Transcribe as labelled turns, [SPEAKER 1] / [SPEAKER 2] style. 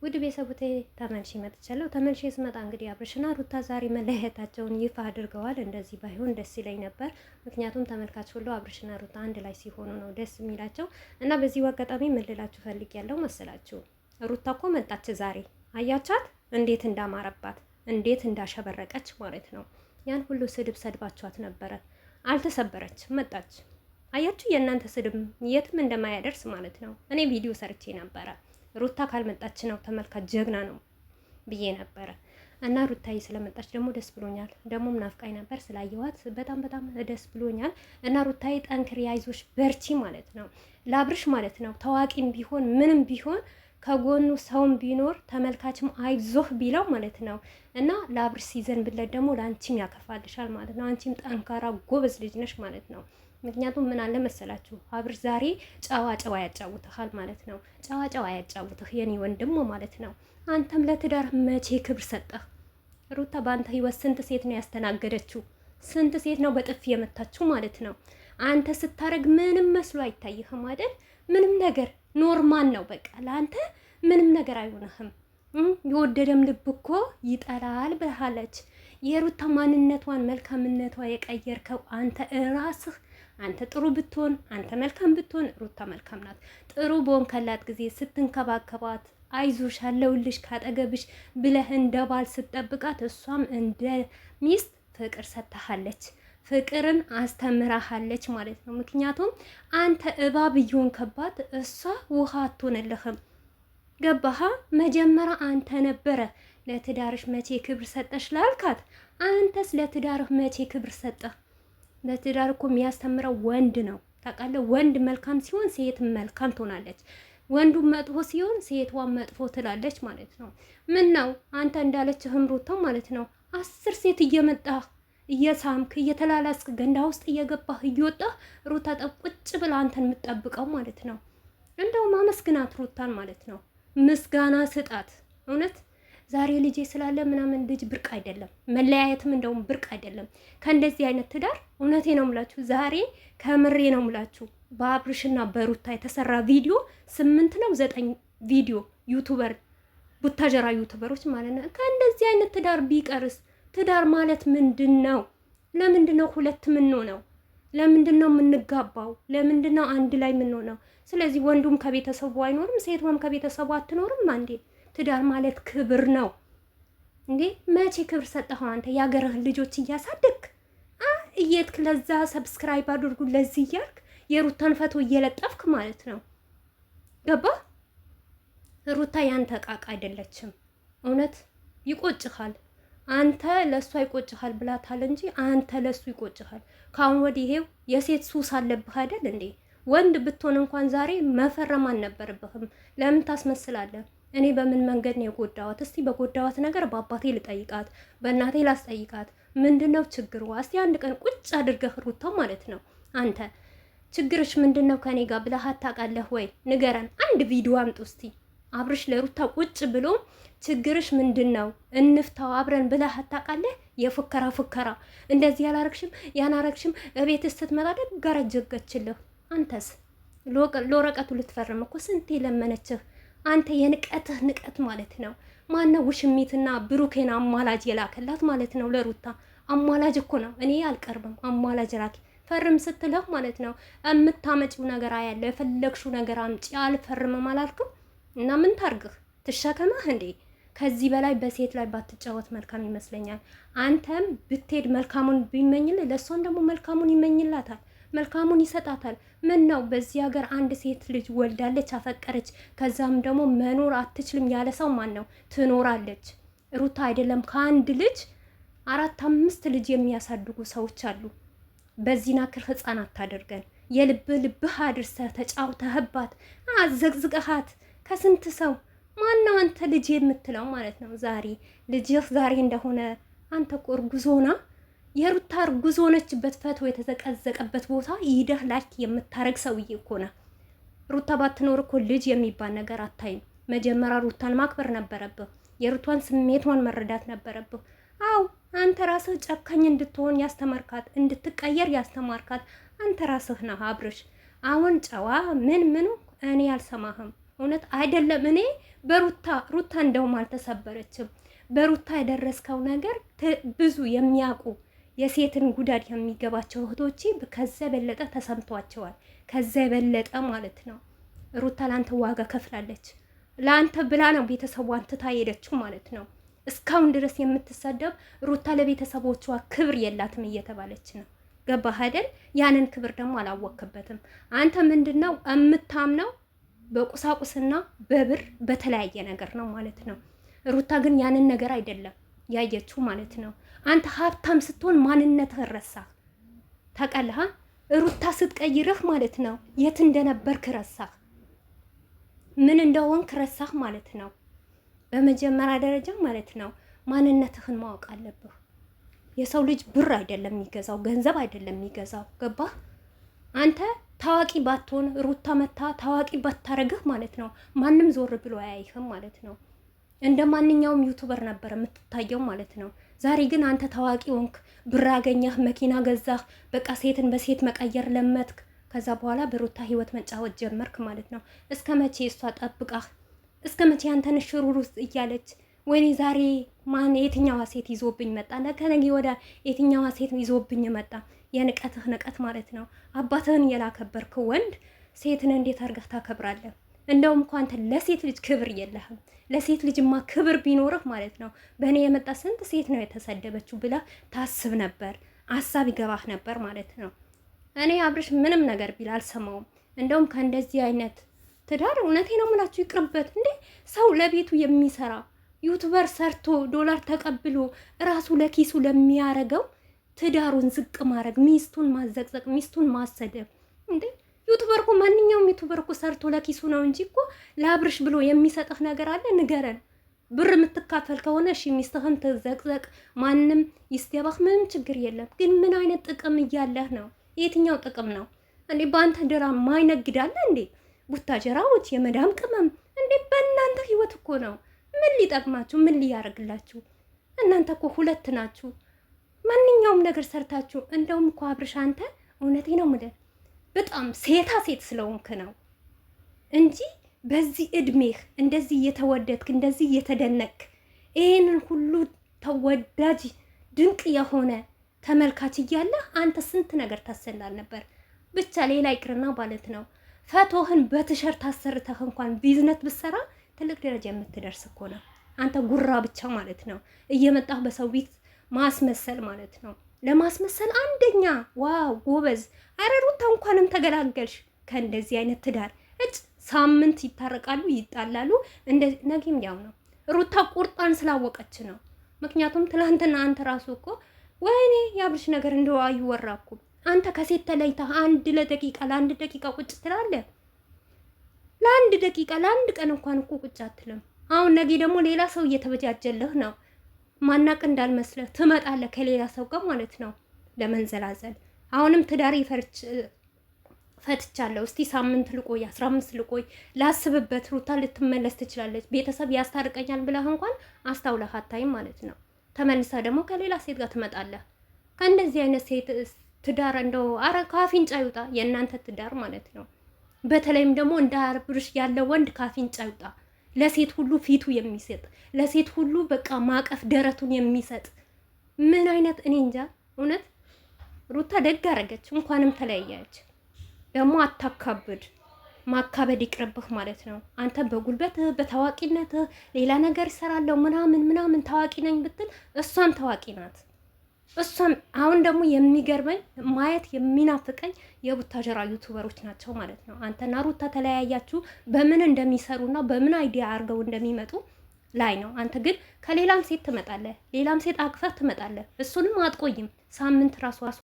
[SPEAKER 1] ውድ ቤተሰቦቼ ተመልሼ መጥቻለሁ። ተመልሼ ስመጣ እንግዲህ አብርሽና ሩታ ዛሬ መለያየታቸውን ይፋ አድርገዋል። እንደዚህ ባይሆን ደስ ይለኝ ነበር። ምክንያቱም ተመልካች ሁሉ አብርሽና ሩታ አንድ ላይ ሲሆኑ ነው ደስ የሚላቸው እና በዚሁ አጋጣሚ ምን ልላችሁ ፈልጌያለሁ መሰላችሁ? ሩታ እኮ መጣች ዛሬ። አያቻት እንዴት እንዳማረባት እንዴት እንዳሸበረቀች ማለት ነው። ያን ሁሉ ስድብ ሰድባችኋት ነበረ፣ አልተሰበረች መጣች። አያችሁ የእናንተ ስድብ የትም እንደማያደርስ ማለት ነው። እኔ ቪዲዮ ሰርቼ ነበረ ሩታ ካልመጣች ነው ተመልካች ጀግና ነው ብዬ ነበረ እና ሩታዬ ስለመጣች ደግሞ ደስ ብሎኛል። ደግሞም ናፍቃኝ ነበር ስላየዋት በጣም ደስ ብሎኛል። እና ሩታዬ ጠንክሪ፣ አይዞሽ፣ በርቺ ማለት ነው። ለአብርሽ ማለት ነው ታዋቂም ቢሆን ምንም ቢሆን ከጎኑ ሰውም ቢኖር ተመልካችም አይዞህ ቢለው ማለት ነው እና ለአብርሽ ሲዘን ብለት ደግሞ ለአንቺም ያከፋልሻል ማለት ነው። አንቺም ጠንካራ ጎበዝ ልጅ ነሽ ማለት ነው። ምክንያቱም ምን አለ መሰላችሁ አብርሽ ዛሬ ጨዋ ያጫውትሃል ማለት ነው። ጨዋ ያጫውትህ የኔ ወንድም ማለት ነው። አንተም ለትዳር መቼ ክብር ሰጠህ? ሩታ በአንተ ህይወት ስንት ሴት ነው ያስተናገደችው? ስንት ሴት ነው በጥፊ የመታችው ማለት ነው። አንተ ስታረግ ምንም መስሎ አይታይህም አይደል? ምንም ነገር ኖርማል ነው በቃ ለአንተ ምንም ነገር አይሆንህም። የወደደም ልብ እኮ ይጠላል ብለሃለች። የሩታ ማንነቷን መልካምነቷ የቀየርከው አንተ ራስህ። አንተ ጥሩ ብትሆን አንተ መልካም ብትሆን ሩታ መልካም ናት። ጥሩ በሆንከላት ጊዜ ስትንከባከባት አይዞሽ አለሁልሽ ካጠገብሽ ብለህ እንደ ባል ስትጠብቃት እሷም እንደ ሚስት ፍቅር ሰጥታሃለች፣ ፍቅርን አስተምራሃለች ማለት ነው። ምክንያቱም አንተ እባብ እየሆንከባት እሷ ውሃ አትሆንልህም። ገባሃ? መጀመሪያ አንተ ነበረ ለትዳርሽ መቼ ክብር ሰጠሽ ላልካት፣ አንተስ ለትዳርህ መቼ ክብር ሰጠህ? ለትዳር እኮ የሚያስተምረው ወንድ ነው ታውቃለህ። ወንድ መልካም ሲሆን ሴት መልካም ትሆናለች። ወንዱ መጥፎ ሲሆን ሴቷ መጥፎ ትላለች ማለት ነው። ምን ነው አንተ እንዳለችህም ሩታ ማለት ነው 10 ሴት እየመጣህ እየሳምክ እየተላላስክ ገንዳ ውስጥ እየገባህ እየወጣህ ሩታ ቁጭ ብላ አንተን የምትጠብቀው ማለት ነው። እንደውም አመስግናት ሩታን ማለት ነው። ምስጋና ስጣት እውነት ዛሬ ልጄ ስላለ ምናምን ልጅ ብርቅ አይደለም። መለያየትም እንደውም ብርቅ አይደለም። ከእንደዚህ አይነት ትዳር እውነቴ ነው ምላችሁ፣ ዛሬ ከምሬ ነው ምላችሁ። በአብርሽና በሩታ የተሰራ ቪዲዮ 8 ነው 9 ቪዲዮ ዩቱበር ቡታጀራ ዩቱበሮች ማለት ነው። ከእንደዚህ አይነት ትዳር ቢቀርስ? ትዳር ማለት ምንድን ነው? ለምንድን ነው ሁለት የምንሆነው? ለምንድን ነው የምንጋባው? ለምንድን ነው አንድ ላይ የምንሆነው? ስለዚህ ወንዱም ከቤተሰቡ አይኖርም፣ ሴቷም ከቤተሰቡ አትኖርም። አንዴ ትዳር ማለት ክብር ነው እንዴ! መቼ ክብር ሰጠኸው አንተ? የሀገርህን ልጆች እያሳደግክ እየትክ ለዛ ሰብስክራይብ አድርጉ ለዚህ እያልክ የሩታን ፈቶ እየለጠፍክ ማለት ነው። ገባ? ሩታ ያንተ ቃቃ አይደለችም። እውነት ይቆጭሃል። አንተ ለሱ አይቆጭሃል ብላታል እንጂ አንተ ለሱ ይቆጭሃል። ካሁን ወዲህ ይሄው የሴት ሱስ አለብህ አይደል እንዴ? ወንድ ብትሆን እንኳን ዛሬ መፈረም አልነበረብህም። ለምን ታስመስላለህ? እኔ በምን መንገድ ነው የጎዳዋት? እስቲ በጎዳዋት ነገር በአባቴ ልጠይቃት፣ በእናቴ ላስጠይቃት። ምንድነው ችግሩ? እስቲ አንድ ቀን ቁጭ አድርገህ ሩታ ማለት ነው አንተ ችግርሽ ምንድነው ከኔ ጋር ብለህ አታውቃለህ ወይ? ንገረን። አንድ ቪዲዮ አምጡ እስቲ አብርሽ ለሩታ ቁጭ ብሎ ችግርሽ ምንድነው እንፍታው አብረን ብለህ አታውቃለህ? የፉከራ እንደዚህ ያላረግሽም ያናረግሽም እቤት ስትመጣ ደጋር ጀገችልህ። አንተስ ለወረቀቱ ልትፈርም እኮ ስንቴ ለመነችህ። አንተ የንቀትህ ንቀት ማለት ነው። ማነው ውሽሚትና ብሩኬን አማላጅ የላከላት ማለት ነው? ለሩታ አማላጅ እኮ ነው። እኔ አልቀርብም አማላጅ ላኪ ፈርም ስትልህ ማለት ነው። የምታመጪው ነገር አያለ የፈለግሽው ነገር አምጪ አልፈርምም አላልክም? እና ምን ታርግህ? ትሸከመህ እንዴ? ከዚህ በላይ በሴት ላይ ባትጫወት መልካም ይመስለኛል። አንተም ብትሄድ መልካሙን ቢመኝልህ ለእሷም ደግሞ መልካሙን ይመኝላታል፣ መልካሙን ይሰጣታል። ምን ነው በዚህ ሀገር አንድ ሴት ልጅ ወልዳለች፣ አፈቀረች፣ ከዛም ደግሞ መኖር አትችልም ያለ ሰው ማን ነው? ትኖራለች። ሩታ አይደለም ከአንድ ልጅ 4 5 ልጅ የሚያሳድጉ ሰዎች አሉ። በዚህ ናክር ህፃን አታደርገን። ልብህ አድርሰህ ተጫውተህባት አዘግዝቀሃት ከስንት ሰው ማነው አንተ ልጅ የምትለው ማለት ነው? ዛሬ ልጅህ ዛሬ እንደሆነ አንተ እኮ እርጉዞና የሩታ እርጉዝ ሆነችበት ፈቶ የተዘቀዘቀበት ቦታ ይደህ ላይክ የምታረግ ሰውዬ እኮ ነው። ሩታ ባትኖር እኮ ልጅ የሚባል ነገር አታይም። መጀመሪያ ሩታን ማክበር ነበረብህ። የሩቷን ስሜቷን መረዳት ነበረብህ። አው አንተ ራስህ ጨካኝ እንድትሆን ያስተማርካት፣ እንድትቀየር ያስተማርካት አንተ ራስህ ነህ አብርሽ። አሁን ጨዋ ምኑ እኔ አልሰማህም። እውነት አይደለም። እኔ ሩታ እንደውም አልተሰበረችም። በሩታ የደረስከው ነገር ብዙ የሚያውቁ የሴትን ጉዳት የሚገባቸው እህቶቼ ከዛ የበለጠ ተሰምቷቸዋል። ከዛ የበለጠ ማለት ነው። ሩታ ለአንተ ዋጋ ከፍላለች። ለአንተ ብላ ነው ቤተሰቧን ትታ ሄደችው ማለት ነው። እስካሁን ድረስ የምትሰደብ ሩታ ለቤተሰቦቿ ክብር የላትም እየተባለች ነው። ገባህ አይደል? ያንን ክብር ደግሞ አላወቅበትም። አንተ ምንድነው የምታምነው? በቁሳቁስና በብር በተለያየ ነገር ነው ማለት ነው። ሩታ ግን ያንን ነገር አይደለም ያየችው ማለት ነው። አንተ ሀብታም ስትሆን ማንነትህ ረሳህ። ታውቃለህ? ሩታ ስትቀይርህ ማለት ነው የት እንደነበርክ ረሳህ፣ ምን እንደሆንክ ረሳህ ማለት ነው። በመጀመሪያ ደረጃ ማለት ነው ማንነትህን ማወቅ አለብህ። የሰው ልጅ ብር አይደለም የሚገዛው፣ ገንዘብ አይደለም የሚገዛው። ገባህ? አንተ ታዋቂ ባትሆን ሩታ መታ ታዋቂ ባታረግህ ማለት ነው ማንም ዞር ብሎ አያይህም ማለት ነው። እንደ ማንኛውም ዩቱበር ነበር የምትታየው ማለት ነው። ዛሬ ግን አንተ ታዋቂ ሆንክ፣ ብር አገኘህ፣ መኪና ገዛህ፣ በቃ ሴትን በሴት መቀየር ለመትክ። ከዛ በኋላ በሩታ ህይወት መጫወት ጀመርክ ማለት ነው። እስከ መቼ እሷ ጠብቃህ? እስከ መቼ አንተን ሽሩር ውስጥ እያለች ወይኔ ዛሬ ማን የትኛዋ ሴት ይዞብኝ መጣ፣ ከነገ ወደ የትኛዋ ሴት ይዞብኝ መጣ። የንቀትህ ንቀት ማለት ነው። አባትህን የላከበርክ ወንድ ሴትን እንዴት አድርገህ ታከብራለህ? እንደውም እኮ አንተ ለሴት ልጅ ክብር የለህም። ለሴት ልጅማ ክብር ቢኖርህ ማለት ነው በእኔ የመጣ ስንት ሴት ነው የተሰደበችው ብላ ታስብ ነበር፣ ሀሳብ ይገባህ ነበር ማለት ነው። እኔ አብርሽ ምንም ነገር ቢል አልሰማውም። እንደውም ከእንደዚህ አይነት ትዳር እውነቴ ነው የምላችሁ ይቅርበት። እንዴ ሰው ለቤቱ የሚሰራ ዩቱበር ሰርቶ ዶላር ተቀብሎ ራሱ ለኪሱ ለሚያረገው ትዳሩን ዝቅ ማድረግ፣ ሚስቱን ማዘቅዘቅ፣ ሚስቱን ማሰደብ። እንዴ ዩቱበር እኮ ማንኛውም ዩቱበር እኮ ሰርቶ ለኪሱ ነው እንጂ እኮ ለአብርሽ ብሎ የሚሰጥህ ነገር አለ? ንገረን። ብር የምትካፈል ከሆነ እሺ ሚስትህን ትዘቅዘቅ፣ ማንም ይስደባህ፣ ምንም ችግር የለም። ግን ምን አይነት ጥቅም እያለህ ነው? የትኛው ጥቅም ነው እንዴ? በአንተ ድራማ ማይነግዳለ እንዴ? ቡታጀራዎች የመዳም ቅመም እንዴ! በእናንተ ህይወት እኮ ነው። ምን ሊጠቅማችሁ? ምን ሊያደርግላችሁ? እናንተ እኮ ሁለት ናችሁ። ማንኛውም ነገር ሰርታችሁ እንደውም እኮ አብርሽ አንተ እውነቴ ነው የምልህ በጣም ሴታ ሴት ስለሆንክ ነው እንጂ በዚህ እድሜህ እንደዚህ እየተወደድክ እንደዚህ እየተደነክ ይሄንን ሁሉ ተወዳጅ ድንቅ የሆነ ተመልካች እያለ አንተ ስንት ነገር ታሰላል ነበር። ብቻ ሌላ ይቅርና ማለት ነው ፈቶህን በቲሸርት አሰርተህ እንኳን ቢዝነስ ብትሰራ ትልቅ ደረጃ የምትደርስ እኮ ነው። አንተ ጉራ ብቻ ማለት ነው እየመጣህ በሰው ቤት ማስመሰል ማለት ነው። ለማስመሰል አንደኛ ዋው ጎበዝ። አረ ሩታ እንኳንም ተገላገልሽ ከእንደዚህ አይነት ትዳር። ሳምንት ይታረቃሉ፣ ይጣላሉ፣ ነገም ያው ነው። ሩታ ቁርጣን ስላወቀች ነው። ምክንያቱም ትላንትና አንተ ራሱ እኮ ወይኔ የአብርሽ ነገር እንደው አይወራኩ። አንተ ከሴት ተለይተህ ለአንድ ደቂቃ ቁጭ ትላለህ? ለአንድ ደቂቃ ለአንድ ቀን እንኳን እኮ ቁጭ አትልም። አሁን ነገ ደግሞ ሌላ ሰው እየተበጃጀልህ ነው። ማናቅ እንዳልመስለህ ትመጣለህ ከሌላ ሰው ጋር ማለት ነው ለመንዘላዘል። አሁንም ትዳር ፈትቻለሁ፣ እስቲ ሳምንት ልቆይ፣ 15 ልቆይ፣ ላስብበት። ሩታ ልትመለስ ትችላለች። ቤተሰብ ያስታርቀኛል ብለህ እንኳን አስታውለህ አታይም ማለት ነው። ተመልሳ ደግሞ ከሌላ ሴት ጋር ትመጣለህ። ከእንደዚህ አይነት ሴት ትዳር እንደው አረ ካፊንጫ ይውጣ የእናንተ ትዳር ማለት ነው። በተለይም ደግሞ እንደ አብርሽ ያለ ወንድ ካፊንጫ ይውጣ። ለሴት ሁሉ ፊቱ የሚሰጥ ለሴት ሁሉ በቃ ማቀፍ ደረቱን የሚሰጥ ምን አይነት እኔ እንጃ። እውነት ሩታ ደግ አረገች፣ እንኳንም ተለያየች። ደግሞ አታካብድ፣ ማካበድ ይቅርብህ ማለት ነው። አንተ በጉልበትህ በታዋቂነትህ ሌላ ነገር ይሰራለሁ ምናምን ታዋቂ ነኝ ብትል እሷም ታዋቂ ናት። እሷም አሁን ደግሞ የሚገርመኝ ማየት የሚናፍቀኝ የቡታጀራ ዩቱበሮች ናቸው ማለት ነው። አንተና ሩታ ተለያያችሁ በምን እንደሚሰሩና በምን አይዲያ አድርገው እንደሚመጡ ላይ ነው። አንተ ግን ከሌላም ሴት ትመጣለህ፣ ሌላም ሴት አቅፈህ ትመጣለህ። እሱንም አትቆይም፣ ሳምንት ራሱ